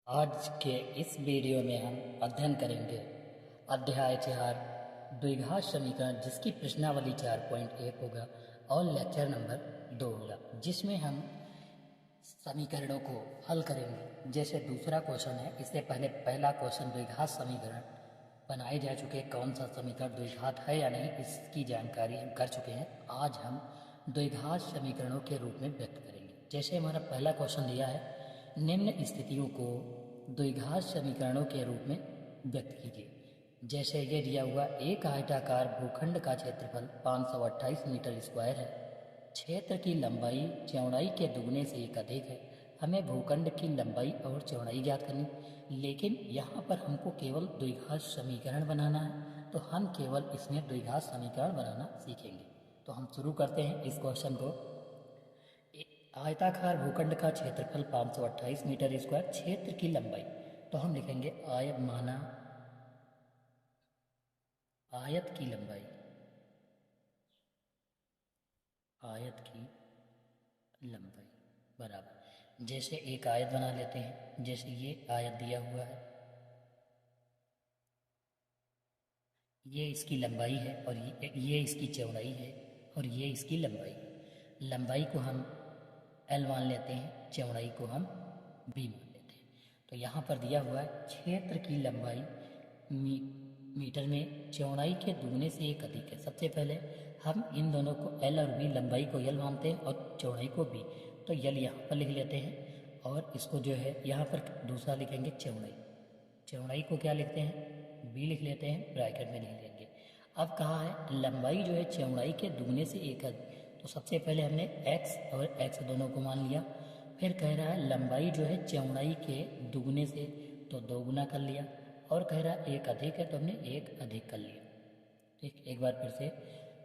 आज के इस वीडियो में हम अध्ययन करेंगे अध्याय 4 द्विघात समीकरण, जिसकी प्रश्नावली 4.1 होगा और लेक्चर नंबर 2 होगा, जिसमें हम समीकरणों को हल करेंगे। जैसे दूसरा क्वेश्चन है, इससे पहले पहला क्वेश्चन द्विघात समीकरण बनाए जा चुके, कौन सा समीकरण द्विघात है या नहीं इसकी जानकारी हम कर चुके हैं। आज हम द्विघात समीकरणों के रूप में व्यक्त करेंगे। जैसे हमारा पहला क्वेश्चन दिया है, निम्न स्थितियों को द्विघात समीकरणों के रूप में व्यक्त कीजिए। जैसे ये दिया हुआ, एक आयताकार भूखंड का क्षेत्रफल 528 मीटर स्क्वायर है, क्षेत्र की लंबाई चौड़ाई के दुगने से एक अधिक है। हमें भूखंड की लंबाई और चौड़ाई ज्ञात करनी, लेकिन यहाँ पर हमको केवल द्विघात समीकरण बनाना है, तो हम केवल इसमें द्विघात समीकरण बनाना सीखेंगे। तो हम शुरू करते हैं इस क्वेश्चन को। आयताकार भूखंड का क्षेत्रफल 528 मीटर स्क्वायर, क्षेत्र की लंबाई, तो हम लिखेंगे आयत की लंबाई, आयत की लंबाई बराबर। जैसे एक आयत बना लेते हैं, जैसे ये आयत दिया हुआ है, ये इसकी लंबाई है और ये इसकी चौड़ाई है और ये इसकी लंबाई। लंबाई को हम L मान लेते हैं, चौड़ाई को हम B मान लेते हैं। तो यहाँ पर दिया हुआ है, क्षेत्र की लंबाई मीटर में चौड़ाई के दुगने से एक अधिक है। सबसे पहले हम इन दोनों को L और B, लंबाई को L मानते हैं और चौड़ाई को B, तो L यहाँ पर लिख लेते हैं और इसको जो है यहाँ पर दूसरा लिखेंगे चौड़ाई। चौड़ाई को क्या लिखते हैं, B लिख लेते हैं, ब्रैकेट में लिख लेंगे। अब कहा है लंबाई जो है चौड़ाई के दुगने से एक अधिक, तो सबसे पहले हमने x और x दोनों को मान लिया। फिर कह रहा है लंबाई जो है चौड़ाई के दुगने से, तो दो गुना कर लिया, और कह रहा है एक अधिक है तो हमने एक अधिक कर लिया। ठीक, एक बार फिर से,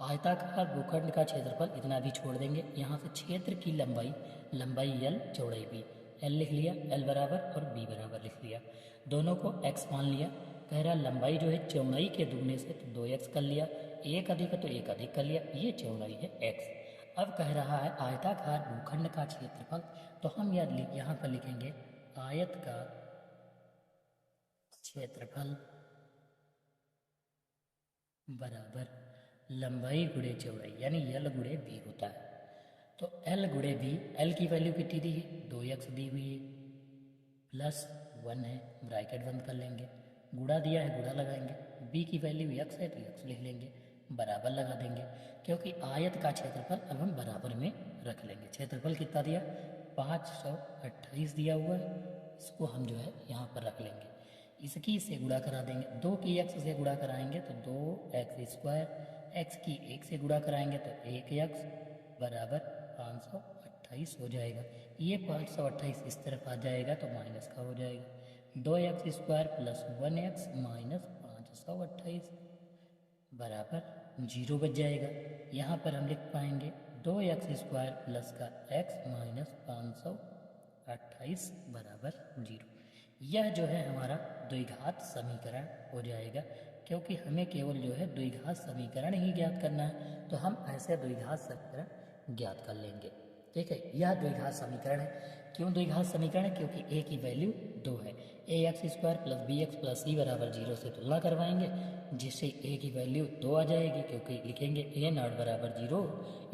आयताकार भूखंड का क्षेत्रफल इतना भी छोड़ देंगे। यहाँ से क्षेत्र की लंबाई, लंबाई L, चौड़ाई B, L लिख लिया, L बराबर और B बराबर लिख लिया। दोनों को x मान लिया। कह रहा लंबाई जो है चौड़ाई के दुगने से, तो 2x कर लिया, एक अधिक है तो एक अधिक कर लिया, ये चौड़ाई है x। अब कह रहा है आयताकार भूखंड का क्षेत्रफल, तो हम यहाँ पर लिखेंगे आयत का क्षेत्रफल बराबर लंबाई गुणे चौड़ाई, यानी L गुणे B होता है। तो L गुणे B, L की वैल्यू कितनी दी है, 2x दी हुई है, प्लस 1 है, ब्रैकेट बंद कर लेंगे, गुणा दिया है गुणा लगाएंगे, B की वैल्यू x है तो x लिख लेंगे, बराबर लगा देंगे, क्योंकि आयत का क्षेत्रफल अब हम बराबर में रख लेंगे। क्षेत्रफल कितना दिया, 528 दिया हुआ है, इसको हम जो है यहाँ पर रख लेंगे। इसकी से गुणा करा देंगे, 2 की x से गुणा कराएंगे तो 2x स्क्वायर, x की 1 से गुणा कराएंगे तो 1x बराबर 528 हो जाएगा। ये 528 इस तरफ आ जाएगा तो माइनस का हो जाएगा, 2x square plus 1x minus 528 बराबर 0 बच जाएगा। यहाँ पर हम लिख पाएंगे 2x स्क्वायर प्लस का x माइनस 528 बराबर 0। यह जो है हमारा द्विघात समीकरण हो जाएगा, क्योंकि हमें केवल जो है द्विघात समीकरण ही ज्ञात करना है, तो हम ऐसे द्विघात समीकरण ज्ञात कर लेंगे। ठीक है, यह द्विघात समीकरण है। क्यों द्विघात समीकरण है, क्योंकि a की वैल्यू 2 है। ax square plus bx plus c बराबर 0 से तुलना करवाएंगे, जिससे a की वैल्यू 2 आ जाएगी, क्योंकि लिखेंगे a नॉट बराबर 0,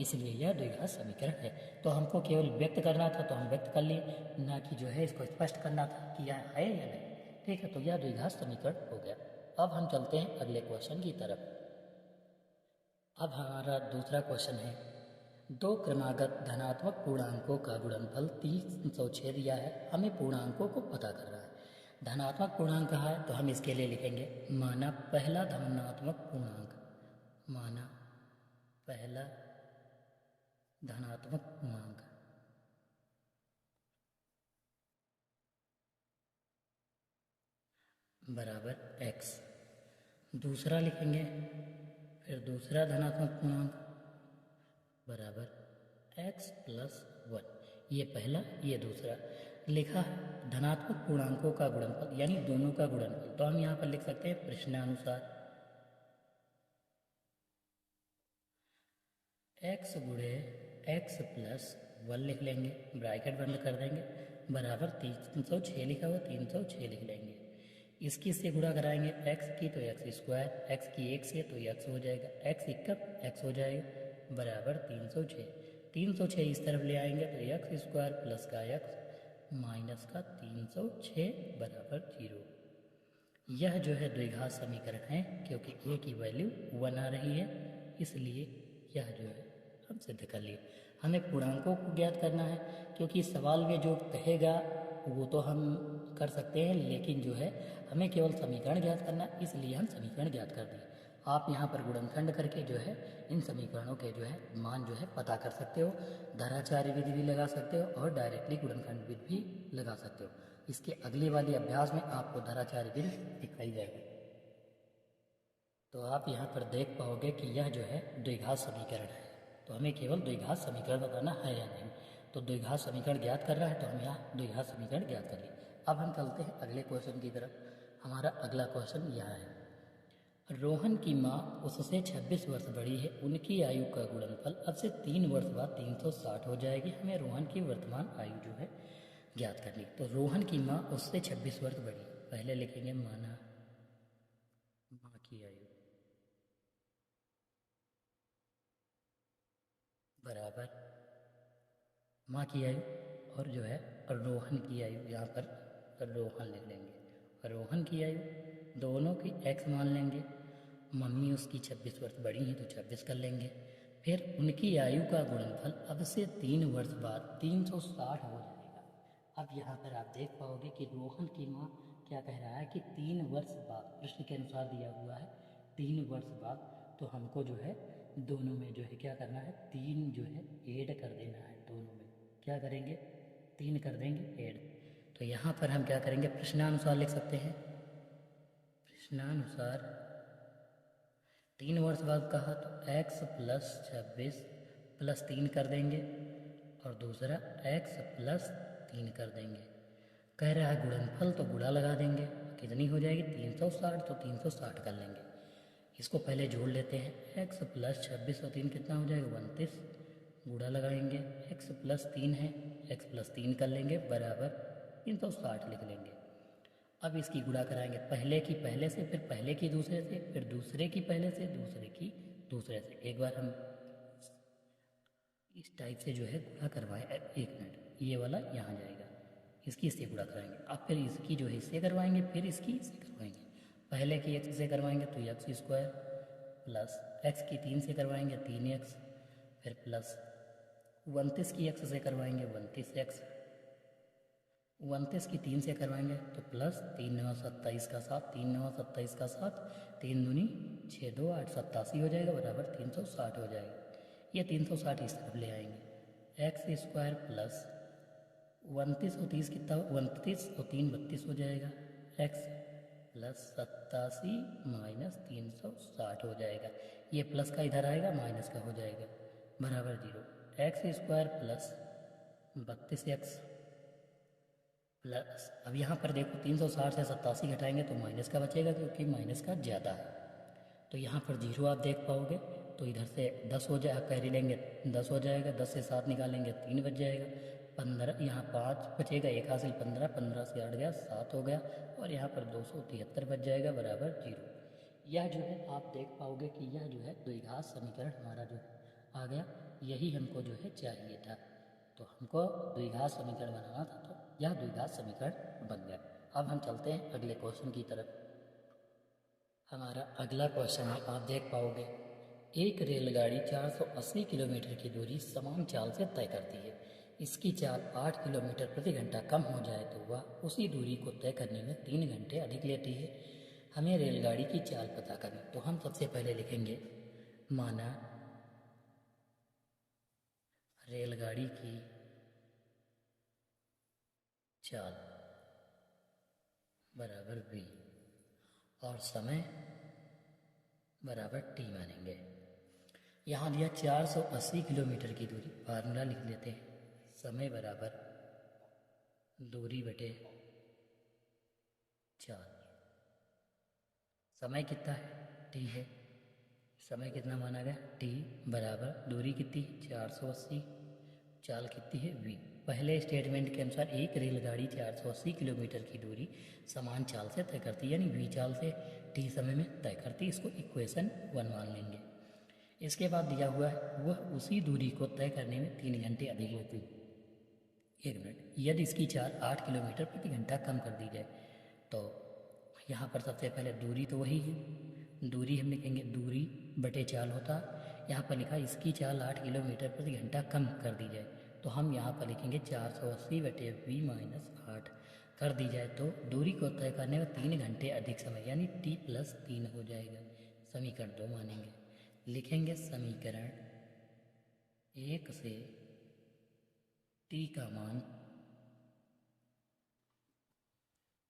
इसलिए यह द्विघात समीकरण है। तो हमको केवल व्यक्त करना था तो हम व्यक्त कर लिए, ना कि जो है इसको स्पष्ट करना था कि यह है या नहीं। ठीक है, तो यह द्विघात समीकरण हो गया। अब हम चलते हैं अगले क्वेश्चन की तरफ। अब हमारा दूसरा क्वेश्चन है, दो क्रमागत धनात्मक पूर्णांकों का गुणनफल 306 दिया है, हमें पूर्णांकों को पता करना है। धनात्मक पूर्णांक कहा है तो हम इसके लिए लिखेंगे, माना पहला धनात्मक पूर्णांक, माना पहला धनात्मक पूर्णांक बराबर x। दूसरा लिखेंगे, फिर दूसरा धनात्मक पूर्णांक बराबर x प्लस 1। ये पहला ये दूसरा लिखा है। धनात्मक पूर्णांकों का गुणनफल यानी दोनों का गुणनफल, तो हम यहाँ पर लिख सकते हैं प्रश्नानुसार x गुणे x प्लस 1 लिख लेंगे, ब्रैकेट बंद कर देंगे, बराबर 306 लिखा हुआ 306 लिख लेंगे। इसकी से गुणा कराएंगे x की तो x स्क्वायर, x की 1 से तो x हो जाएगा, x इक्का x हो जाएगा बराबर 306। 306 इस तरफ ले आएंगे तो x स्क्वायर प्लस का x माइनस का 306 बराबर 0। यह जो है द्विघात समीकरण है, क्योंकि a की वैल्यू 1 आ रही है, इसलिए यह जो है हम सिद्ध कर लिए। हमें पूर्णांकों को ज्ञात करना है, क्योंकि सवाल में जो कहेगा वो तो हम कर सकते हैं, लेकिन जो है हमें केवल समीकरण ज्ञात करना, इसलिए हम समीकरण ज्ञात कर दिए। आप यहाँ पर गुणनखंड करके जो है इन समीकरणों के जो है मान जो है पता कर सकते हो। धाराचार्य विधि भी लगा सकते हो और डायरेक्टली गुणनखंड विधि भी लगा सकते हो। इसके अगले वाले अभ्यास में आपको धाराचार्य विधि दिखाई जाएगी। तो आप यहाँ पर देख पाओगे कि यह जो है द्विघात समीकरण है, तो हमें केवल द्विघात समीकरण बताना है या नहीं। तो द्विघात समीकरण ज्ञात कर रहा है, तो हम यहाँ द्विघात समीकरण ज्ञात कर लिए। अब हम चलते हैं अगले क्वेश्चन की तरफ। हमारा अगला क्वेश्चन यह है, रोहन की माँ उससे 26 वर्ष बड़ी है, उनकी आयु का गुणनफल अब से 3 वर्ष बाद 360 हो जाएगी। हमें रोहन की वर्तमान आयु जो है ज्ञात करनी। तो रोहन की माँ उससे 26 वर्ष बड़ी, पहले लिखेंगे माना माँ की आयु बराबर माँ की आयु और जो है रोहन की आयु, यहाँ पर रोहन लिख लेंगे। रोहन की आयु दोनों की x मान लेंगे। मम्मी उसकी 26 वर्ष बड़ी हैं तो 26 कर लेंगे। फिर उनकी आयु का गुणनफल अब से 3 वर्ष बाद 360 हो जाएगा। अब यहाँ पर आप देख पाओगे कि रोहन की माँ क्या कह रहा है कि 3 वर्ष बाद, प्रश्न के अनुसार दिया हुआ है 3 वर्ष बाद, तो हमको जो है दोनों में जो है क्या करना है, 3 जो है ऐड कर देना है। दोनों में क्या करेंगे, 3 कर देंगे ऐड। तो यहाँ पर हम क्या करेंगे, प्रश्नानुसार लिख सकते हैं। प्रश्नानुसार 3 वर्ष बाद कहा तो x प्लस 26 प्लस 3 कर देंगे और दूसरा x प्लस 3 कर देंगे। कह रहा है गुणनफल तो गुणा लगा देंगे, कितनी हो जाएगी 360, तो 360 कर लेंगे। इसको पहले जोड़ लेते हैं, x प्लस 26 और 3 कितना हो जाएगा 29, गुणा लगाएंगे, x प्लस 3 है, x प्लस 3 कर लेंगे बराबर 360 लिख लेंगे। अब इसकी गुणा कराएंगे, पहले की पहले से, फिर पहले की दूसरे से, फिर दूसरे की पहले से, दूसरे की दूसरे से। एक बार हम इस टाइप से जो है गुणा करवाएं, 1 मिनट, ये वाला यहाँ जाएगा, इसकी इससे गुणा कराएंगे। अब फिर इसकी जो है इससे करवाएंगे, फिर इसकी इससे करवाएंगे। पहले की x से करवाएंगे तो x स्क्वायर प्लस x की 3 से करवाएंगे 3x, फिर प्लस 29 की x से करवाएंगे 29x, 29 की 3 से करवाएंगे तो प्लस 3 9 27 का 7, 3 9 27 का 7, 3 दूनी 6 2 8 87 हो जाएगा बराबर 360 हो जाएगा। ये 360 इस तरफ ले आएंगे, एक्स स्क्वायर प्लस 29 और 30 कितना, 29 और 3 32 हो जाएगा, एक्स प्लस 87 माइनस 360 हो जाएगा। ये प्लस का इधर आएगा, माइनस का हो जाएगा बराबर 0। X square plus 32x plus, अब यहाँ पर देखो 360 से 87 घटाएंगे तो माइनस का बचेगा, क्योंकि माइनस का ज़्यादा है। तो यहाँ पर 0 आप देख पाओगे, तो इधर से 10 हो जाए, कैरी लेंगे 10 हो जाएगा, 10 से 7 निकालेंगे 3 बच जाएगा, 15 यहाँ 5 बचेगा, एक हासिल 15, 15 से 8 गया 7 हो गया, और यहाँ पर 273 बच जाएगा बराबर 0। यह जो है आप देख पाओगे कि यह जो है द्विघात समीकरण हमारा जो आ गया, यही हमको जो है चाहिए था। तो हमको द्विघात समीकरण बनाना था, तो यह द्विघात समीकरण बन गया। अब हम चलते हैं अगले क्वेश्चन की तरफ। हमारा अगला क्वेश्चन है, आप देख पाओगे एक रेलगाड़ी 480 किलोमीटर की दूरी समान चाल से तय करती है। इसकी चाल 8 किलोमीटर प्रति घंटा कम हो जाए तो वह उसी दूरी को तय करने में 3 घंटे अधिक लेती है। हमें रेलगाड़ी की चाल पता करनी। तो हम सबसे पहले लिखेंगे, माना रेलगाड़ी की चाल बराबर v और समय बराबर t मानेंगे। यहाँ दिया 480 किलोमीटर की दूरी, फार्मूला लिख लेते हैं, समय बराबर दूरी बटे चाल। समय कितना है, t है, समय कितना माना गया t बराबर दूरी कितनी 480, चाल कितनी है v। पहले स्टेटमेंट के अनुसार एक रेलगाड़ी 480 किलोमीटर की दूरी समान चाल से तय करती है, यानी v चाल से t समय में तय करती है। इसको इक्वेशन 1 मान लेंगे। इसके बाद दिया हुआ है वह उसी दूरी को तय करने में 3 घंटे अधिक लेती है। 1 मिनट। यदि इसकी चाल 8 किलोमीटर प्रति घंटा कम कर दी जाए तो यहाँ पर सबसे पहले दूरी तो वही है, दूरी हम लिखेंगे दूरी बटे चाल होता। यहाँ पर लिखा इसकी चाल 8 किलोमीटर प्रति घंटा कम कर दी जाए, तो हम यहाँ पर लिखेंगे 480 बटे v माइनस 8 कर दी जाए तो दूरी को तय करने में 3 घंटे अधिक समय यानी t प्लस 3 हो जाएगा। समीकरण 2 मानेंगे। लिखेंगे समीकरण 1 से t का मान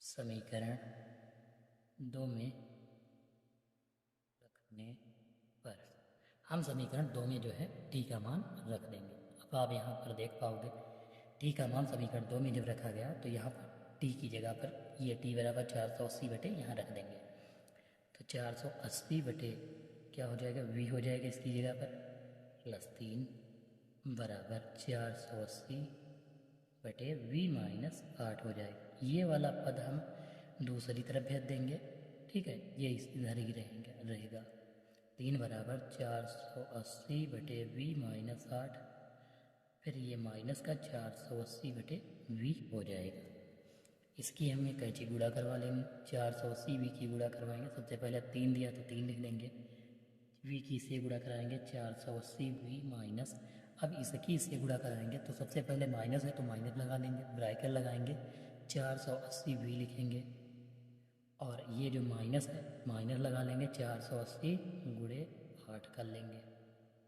समीकरण 2 में रखने पर हम समीकरण 2 में जो है t का मान रख देंगे। अब आप यहाँ पर देख पाओगे t का मान समीकरण 2 में जब रखा गया तो यहाँ पर t की जगह पर ये t बराबर 480 बटे यहाँ रख देंगे, तो 480 बटे क्या हो जाएगा v हो जाएगा इसकी जगह पर प्लस 3 बराबर 480 बटे v माइनस 8 हो जाएगा। ये वाला पद हम दूसरी तरफ भेज देंगे, ठीक है, ये इधर ही रहेगा 3 बराबर 480 बटे v माइनस 8, फिर ये माइनस का 480 बटे v हो जाएगा। इसकी हमें कैंची गुणा करवा लेंगे। 480 v की गुणा करवाएंगे। सबसे पहले 3 दिया तो 3 लिख लेंगे, v की से गुणा कराएंगे 480 v माइनस। अब इसकी इससे गुणा कराएंगे तो सबसे पहले माइनस है तो माइनस लगा लेंगे, ब्रैकेट लगाएंगे 480 v लिखेंगे और ये जो माइनस है माइनस लगा लेंगे 480 गुणे 8 कर लेंगे,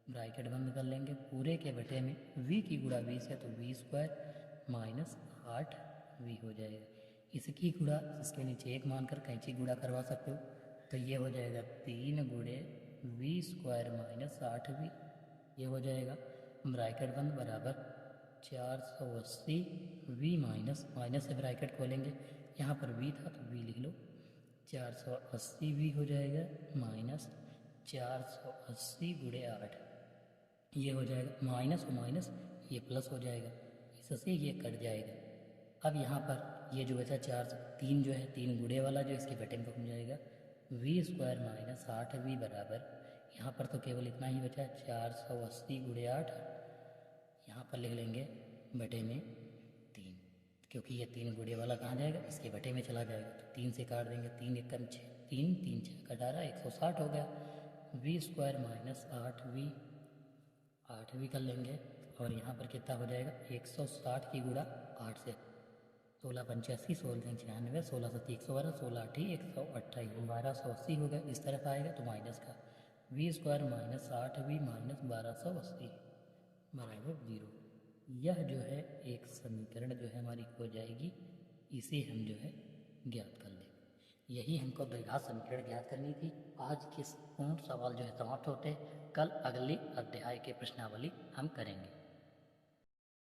ब्रैकेट बंद कर लेंगे। पूरे के बटे में v की गुणा 20 है तो v स्क्वायर माइनस 8 v हो जाएगा। इसकी गुणा इसके नीचे 1 मानकर कैंची गुणा करवा सकते हो, तो ये हो जाएगा 3 गुणे v स्क्वायर माइनस 8v, ये हो जाएगा ब्रैकेट बंद बराबर 480 v माइनस माइनस से ब्रैकेट खोलेंगे, यहाँ पर v था तो v लिख लो, 480 v हो जाएगा माइनस 480 गुणे 8, ये हो जाएगा माइनस और माइनस ये प्लस हो जाएगा, इससे ये कट जाएगा। अब यहाँ पर ये जो बचा 3 जो है 3 गुणे वाला जो इसके बटे में घूम जाएगा, v स्क्वायर माइनस 8v बराबर यहाँ पर तो केवल इतना ही बचा 480 गुणे 8, यहाँ पर लिख लेंगे बटे में 3, क्योंकि ये 3 गुणे वाला कहाँ जाएगा इसके बटे में चला जाएगा, तो 3 से काट देंगे, 3 एकम 6, 3 3 6 18 160 हो गया। v स्क्वायर माइनस 8v कर लेंगे और यहाँ पर कितना हो जाएगा 160 की गुणा 8 से, 16 85 16 96 16 7 112 16 8 128 1280 हो गया। इस तरफ आएगा तो माइनस का v square minus 8v minus 1280 बराबर 0। यह जो है एक समीकरण जो है हमारी हो जाएगी, इसे हम जो है ज्ञात कर लेंगे। यही हमको द्विघात समीकरण ज्ञात करनी थी। आज के पूर्ण सवाल जो है समाप्त होते हैं। कल अगले अध्याय के प्रश्नावली हम करेंगे।